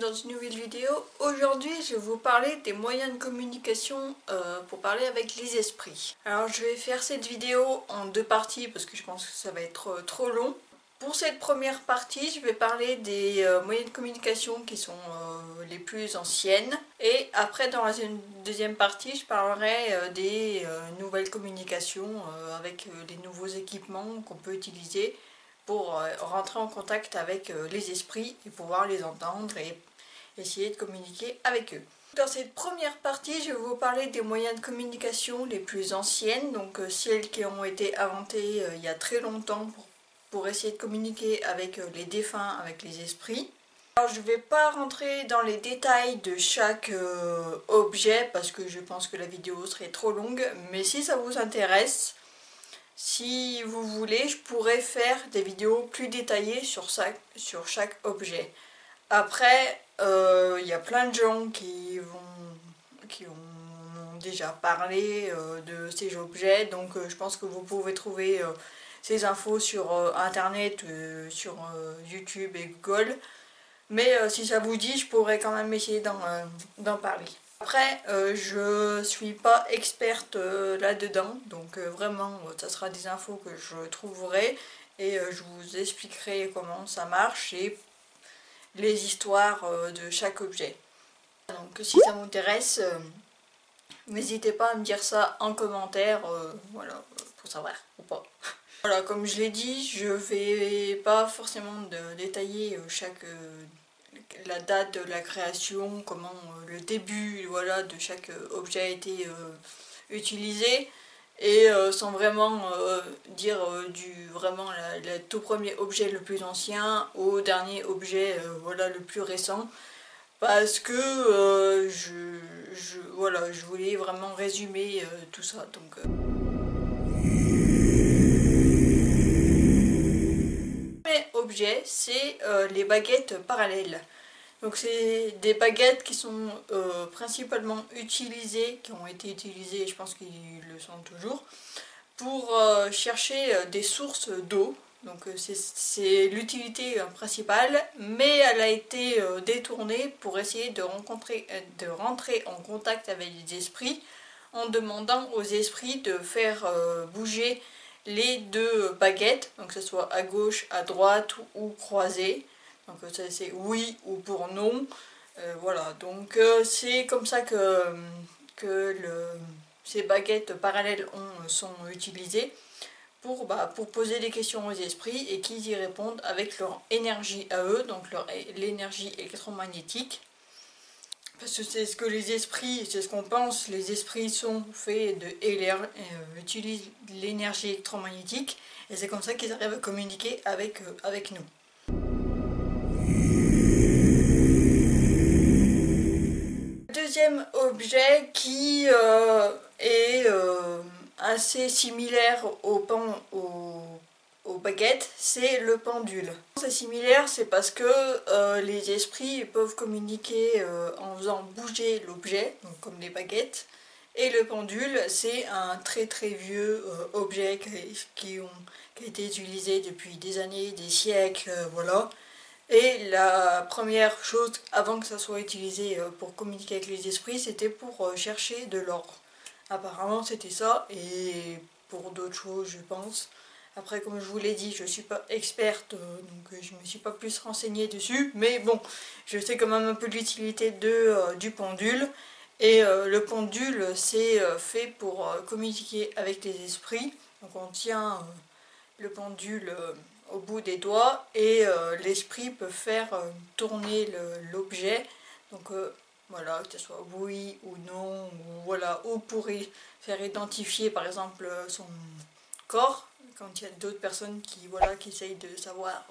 dans une nouvelle vidéo. Aujourd'hui, je vais vous parler des moyens de communication pour parler avec les esprits. Alors, je vais faire cette vidéo en deux parties parce que je pense que ça va être trop long. Pour cette première partie, je vais parler des moyens de communication qui sont les plus anciennes. Et après, dans la deuxième partie, je parlerai des nouvelles communications avec les nouveaux équipements qu'on peut utiliser pour rentrer en contact avec les esprits et pouvoir les entendre et essayer de communiquer avec eux. Dans cette première partie, je vais vous parler des moyens de communication les plus anciennes, donc celles qui ont été inventées il y a très longtemps pour essayer de communiquer avec les défunts, avec les esprits. Alors, je ne vais pas rentrer dans les détails de chaque objet parce que je pense que la vidéo serait trop longue, mais si ça vous intéresse, si vous voulez, je pourrais faire des vidéos plus détaillées sur chaque objet. Après, il y a plein de gens qui ont déjà parlé de ces objets, donc je pense que vous pouvez trouver ces infos sur internet, sur YouTube et Google. Mais si ça vous dit, je pourrais quand même essayer d'en parler. Après, je suis pas experte là-dedans, donc vraiment, ça sera des infos que je trouverai et je vous expliquerai comment ça marche et les histoires de chaque objet. Donc si ça m'intéresse, n'hésitez pas à me dire ça en commentaire, voilà, pour savoir ou pas. Voilà, comme je l'ai dit, je vais pas forcément détailler la date de la création, comment le début voilà, de chaque objet a été utilisé, et sans vraiment dire vraiment le tout premier objet le plus ancien au dernier objet voilà, le plus récent, parce que voilà, je voulais vraiment résumer tout ça. Donc, objet, c'est les baguettes parallèles. Donc c'est des baguettes qui sont principalement utilisées, qui ont été utilisées, je pense qu'ils le sont toujours, pour chercher des sources d'eau. Donc c'est l'utilité principale, mais elle a été détournée pour essayer de rentrer en contact avec les esprits en demandant aux esprits de faire bouger les deux baguettes, donc que ce soit à gauche, à droite ou croisées. Donc ça c'est oui ou pour non. Voilà, donc c'est comme ça que ces baguettes parallèles sont utilisées pour poser des questions aux esprits et qu'ils y répondent avec leur énergie à eux, donc l'énergie électromagnétique. Parce que c'est ce que les esprits, c'est ce qu'on pense, les esprits sont faits utilisent l'énergie électromagnétique et c'est comme ça qu'ils arrivent à communiquer avec nous. Deuxième objet qui est assez similaire aux baguettes, c'est le pendule. C'est similaire, c'est parce que les esprits peuvent communiquer en faisant bouger l'objet, donc comme les baguettes, et le pendule, c'est un très très vieux objet qui a été utilisé depuis des années, des siècles, voilà. Et la première chose, avant que ça soit utilisé pour communiquer avec les esprits, c'était pour chercher de l'or. Apparemment c'était ça, et pour d'autres choses je pense. Après, comme je vous l'ai dit, je ne suis pas experte, donc je ne me suis pas plus renseignée dessus. Mais bon, je sais quand même un peu l'utilité du pendule. Et le pendule, c'est fait pour communiquer avec les esprits. Donc on tient le pendule au bout des doigts et l'esprit peut faire tourner l'objet. Donc voilà, que ce soit oui ou non, ou voilà, ou pour faire identifier par exemple son corps, quand il y a d'autres personnes qui essayent de savoir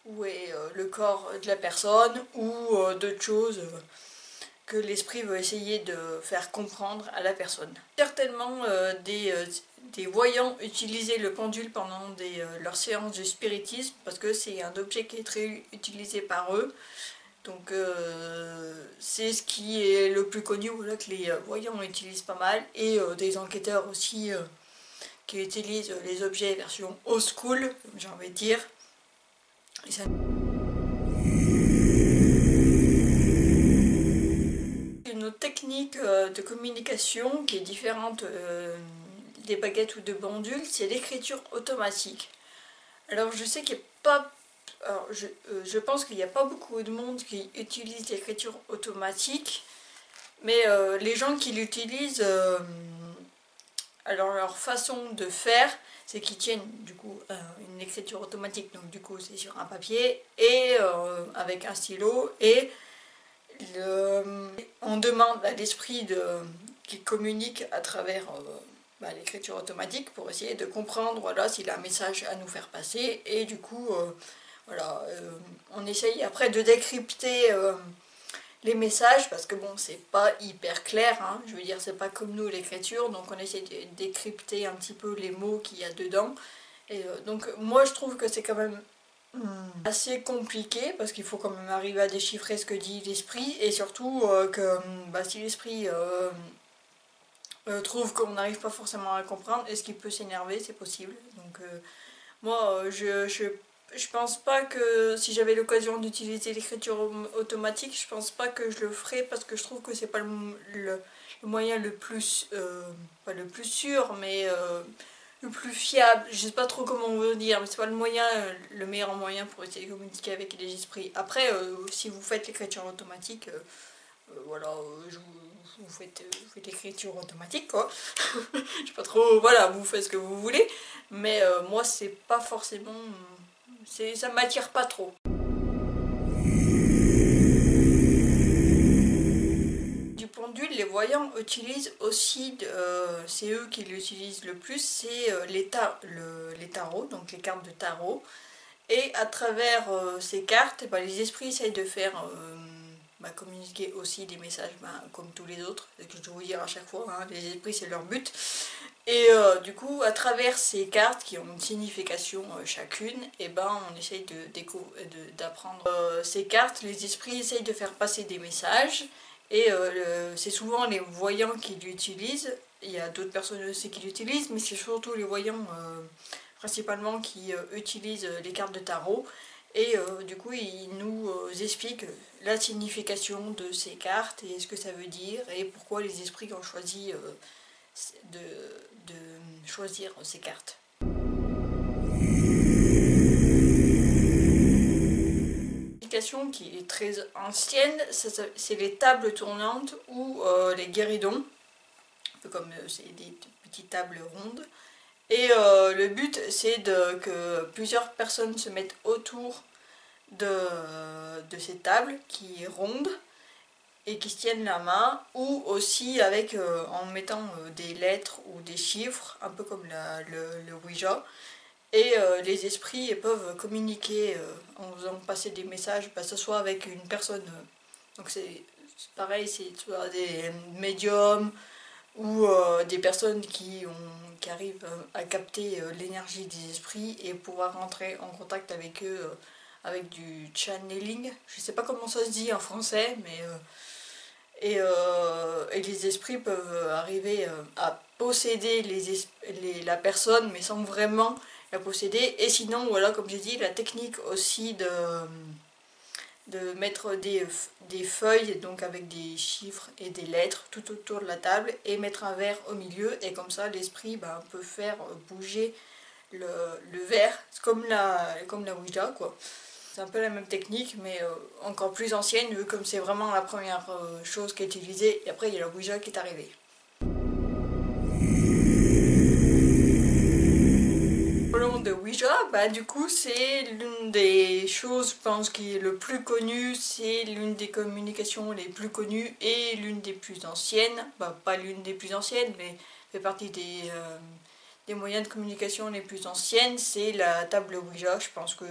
où est le corps de la personne, ou d'autres choses que l'esprit veut essayer de faire comprendre à la personne. Certainement des voyants utilisaient le pendule pendant leurs séances de spiritisme, parce que c'est un objet qui est très utilisé par eux. Donc c'est ce qui est le plus connu, voilà, que les voyants utilisent pas mal, et des enquêteurs aussi qui utilisent les objets version old school, j'ai envie de dire. Et ça... autre technique de communication qui est différente des baguettes ou de pendules, c'est l'écriture automatique. Alors je sais qu'il n'y a pas... Alors, je pense qu'il n'y a pas beaucoup de monde qui utilise l'écriture automatique, mais les gens qui l'utilisent, alors leur façon de faire, c'est qu'ils tiennent du coup une écriture automatique, donc du coup c'est sur un papier et avec un stylo, et on demande à l'esprit qui communique à travers l'écriture automatique pour essayer de comprendre, voilà, s'il a un message à nous faire passer, et du coup voilà, on essaye après de décrypter les messages, parce que bon, c'est pas hyper clair, hein, je veux dire, c'est pas comme nous l'écriture, donc on essaie de décrypter un petit peu les mots qu'il y a dedans. Et donc moi je trouve que c'est quand même assez compliqué, parce qu'il faut quand même arriver à déchiffrer ce que dit l'esprit, et surtout que si l'esprit trouve qu'on n'arrive pas forcément à comprendre, est-ce qu'il peut s'énerver, c'est possible. Donc moi je pense pas que si j'avais l'occasion d'utiliser l'écriture automatique, je pense pas que je le ferais, parce que je trouve que c'est pas le moyen le plus, pas le plus sûr, mais le plus fiable. Je sais pas trop comment on veut dire, mais c'est pas le moyen, le meilleur moyen pour essayer de communiquer avec les esprits. Après, si vous faites l'écriture automatique, voilà, vous faites l'écriture automatique, quoi. Je sais pas trop, voilà, vous faites ce que vous voulez, mais moi c'est pas forcément, ça m'attire pas trop. Du pendule, les voyants utilisent aussi, c'est eux qui l'utilisent le plus, c'est les tarots, donc les cartes de tarot. Et à travers ces cartes, les esprits essayent de faire communiquer aussi des messages, comme tous les autres, c'est ce que je dois vous dire à chaque fois, hein, les esprits c'est leur but. Et du coup, à travers ces cartes qui ont une signification chacune, et on essaye d'apprendre ces cartes. Les esprits essayent de faire passer des messages, et c'est souvent les voyants qui l'utilisent. Il y a d'autres personnes aussi qui l'utilisent, mais c'est surtout les voyants principalement qui utilisent les cartes de tarot. Et du coup, ils nous expliquent la signification de ces cartes et ce que ça veut dire, et pourquoi les esprits ont choisi de choisir ces cartes. Une application qui est très ancienne, c'est les tables tournantes ou les guéridons, un peu comme c'est des petites tables rondes. Et le but, c'est que plusieurs personnes se mettent autour de ces tables qui est ronde et qui se tiennent la main, ou aussi avec en mettant des lettres ou des chiffres, un peu comme le Ouija. Et les esprits peuvent communiquer en faisant passer des messages, que ce soit avec une personne. Donc c'est pareil, c'est soit des médiums ou des personnes qui arrivent à capter l'énergie des esprits et pouvoir rentrer en contact avec eux avec du channeling. Je sais pas comment ça se dit en français, mais et les esprits peuvent arriver à posséder la personne, mais sans vraiment la posséder. Et sinon, voilà, comme j'ai dit, la technique aussi de mettre des feuilles, donc avec des chiffres et des lettres tout autour de la table, et mettre un verre au milieu, et comme ça l'esprit peut faire bouger le verre, comme la Ouija, quoi. C'est un peu la même technique, mais encore plus ancienne, vu comme c'est vraiment la première chose qui est utilisée, et après il y a la Ouija qui est arrivée. De Ouija, du coup c'est l'une des choses, je pense, qui est le plus connue, c'est l'une des communications les plus connues et l'une des plus anciennes, pas l'une des plus anciennes, mais fait partie des moyens de communication les plus anciennes, c'est la table Ouija. Je pense que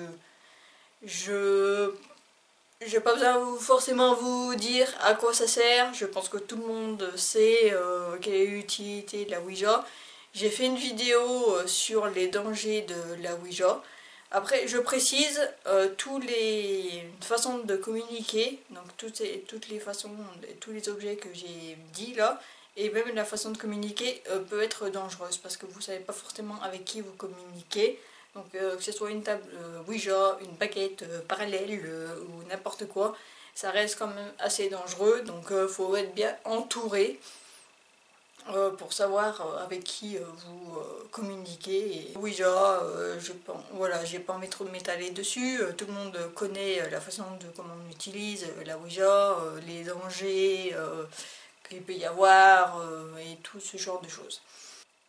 je n'ai pas besoin forcément vous dire à quoi ça sert, je pense que tout le monde sait quelle est l'utilité de la Ouija. J'ai fait une vidéo sur les dangers de la Ouija. Après, je précise, toutes les façons de communiquer, donc toutes les façons, tous les objets que j'ai dit là, et même la façon de communiquer peut être dangereuse, parce que vous ne savez pas forcément avec qui vous communiquez. Donc que ce soit une table Ouija, une baguette parallèle ou n'importe quoi, ça reste quand même assez dangereux, donc faut être bien entouré pour savoir avec qui vous communiquez. Et Ouija, voilà, j'ai pas envie trop de m'étaler dessus, tout le monde connaît la façon de comment on utilise la Ouija, les dangers qu'il peut y avoir et tout ce genre de choses.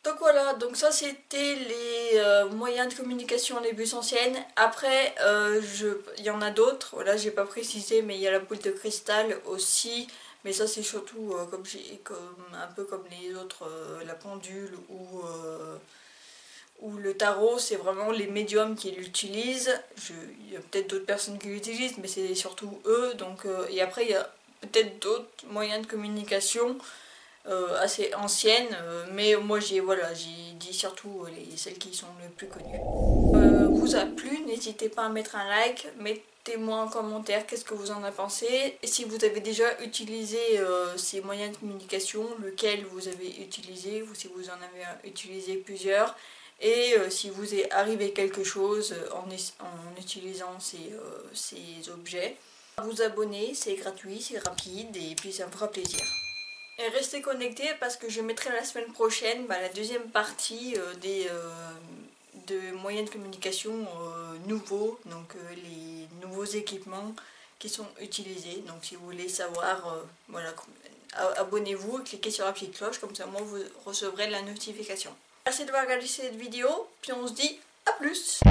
Donc voilà, donc ça c'était les moyens de communication les plus anciennes. Après, il y en a d'autres, voilà, j'ai pas précisé, mais il y a la boule de cristal aussi. Mais ça c'est surtout un peu comme les autres, la pendule ou le tarot, c'est vraiment les médiums qui l'utilisent. Il y a peut-être d'autres personnes qui l'utilisent, mais c'est surtout eux. Donc, et après il y a peut-être d'autres moyens de communication assez anciennes, mais moi j'ai dit surtout celles qui sont les plus connues. Vous a plu, n'hésitez pas à mettre un like, mettez-moi en commentaire qu'est-ce que vous en avez pensé, et si vous avez déjà utilisé ces moyens de communication, lequel vous avez utilisé, ou si vous en avez utilisé plusieurs, et si vous est arrivé quelque chose en utilisant ces objets. Vous abonner, c'est gratuit, c'est rapide, et puis ça me fera plaisir. Et restez connectés parce que je mettrai la semaine prochaine la deuxième partie de moyens de communication nouveaux, donc les nouveaux équipements qui sont utilisés. Donc si vous voulez savoir, voilà, abonnez-vous, cliquez sur la petite cloche, comme ça moi vous recevrez la notification. Merci d'avoir regardé cette vidéo, puis on se dit à plus.